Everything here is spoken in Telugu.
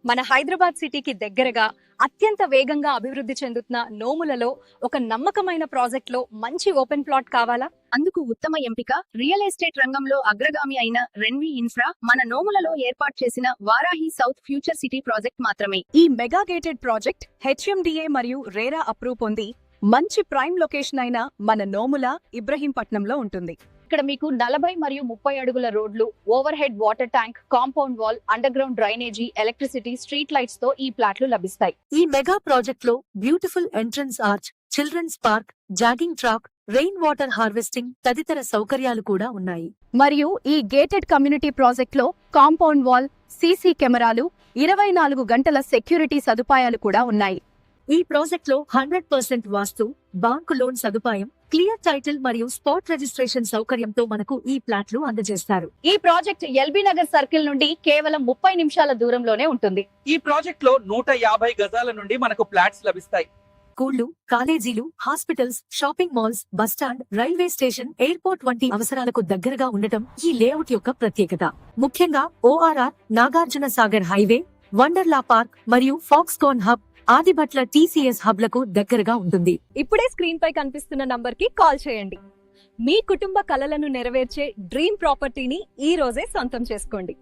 మన హైదరాబాద్ సిటీకి దగ్గరగా అత్యంత వేగంగా అభివృద్ధి చెందుతున్న నోములలో ఒక నమ్మకమైన ప్రాజెక్ట్ లో మంచి ఓపెన్ ప్లాట్ కావాలా? అందుకు ఉత్తమ ఎంపిక రియల్ ఎస్టేట్ రంగంలో అగ్రగామి అయిన రెన్వి ఇన్ఫ్రా మన నోములలో ఏర్పాటు చేసిన Varahi south future city project మాత్రమే. ఈ మెగా గేటెడ్ ప్రాజెక్ట్ హెచ్ఎండిఏ మరియు రేరా అప్రూవ్ పొంది మంచి ప్రైమ్ లొకేషన్ అయిన మన నోముల ఇబ్రహీంపట్నంలో ఉంటుంది. ఇక్కడ మీకు 40 మరియు 30 అడుగుల రోడ్లు, over head water tank, compound wall, under ground drainage, electricity, street lights తో ఈ ప్లాట్లు లభిస్తాయి. ఈ మెగా ప్రాజెక్ట్ లో beautiful entrance arch, children's park, jogging track, rain water harvesting తదితర సౌకర్యాలు కూడా ఉన్నాయి. మరియు ఈ గేటెడ్ కమ్యూనిటీ ప్రాజెక్ట్ లో కాంపౌండ్ వాల్, సీసీ కెమెరాలు, 24 గంటల సెక్యూరిటీ సదుపాయాలు కూడా ఉన్నాయి. ఈ ప్రాజెక్ట్ లో 100% వాస్తు, బ్యాంకు లోన్ సదుపాయం, క్లియర్ టైటిల్ మరియు స్పాట్ రిజిస్ట్రేషన్ సౌకర్యంతో మనకు ఈ ప్లాట్లు అందజేస్తారు. ఈ ప్రాజెక్ట్ ఎల్బీ నగర్ సర్కిల్ నుండి కేవలం 30 నిమిషాల దూరంలోనే ఉంటుంది. ఈ ప్రాజెక్ట్ లో 150 గజాల నుండి మనకు ఫ్లాట్స్ లభిస్తాయి. స్కూళ్లు, కాలేజీలు, hospitals, shopping malls, bus stand, railway station, airport వంటి అవసరాలకు దగ్గరగా ఉండటం ఈ లేఅవుట్ యొక్క ప్రత్యేకత. ముఖ్యంగా ORR, Nagarjuna Sagar highway, Wonderla park మరియు ఫాక్స్కాన్ హబ్, ఆదిబట్ల టీసీఎస్ హబ్లకు దగ్గరగా ఉంటుంది. ఇప్పుడే స్క్రీన్ పై కనిపిస్తున్న నంబర్ కి కాల్ చేయండి. మీ కుటుంబ కలలను నెరవేర్చే డ్రీమ్ ప్రాపర్టీని ఈ రోజే సొంతం చేసుకోండి.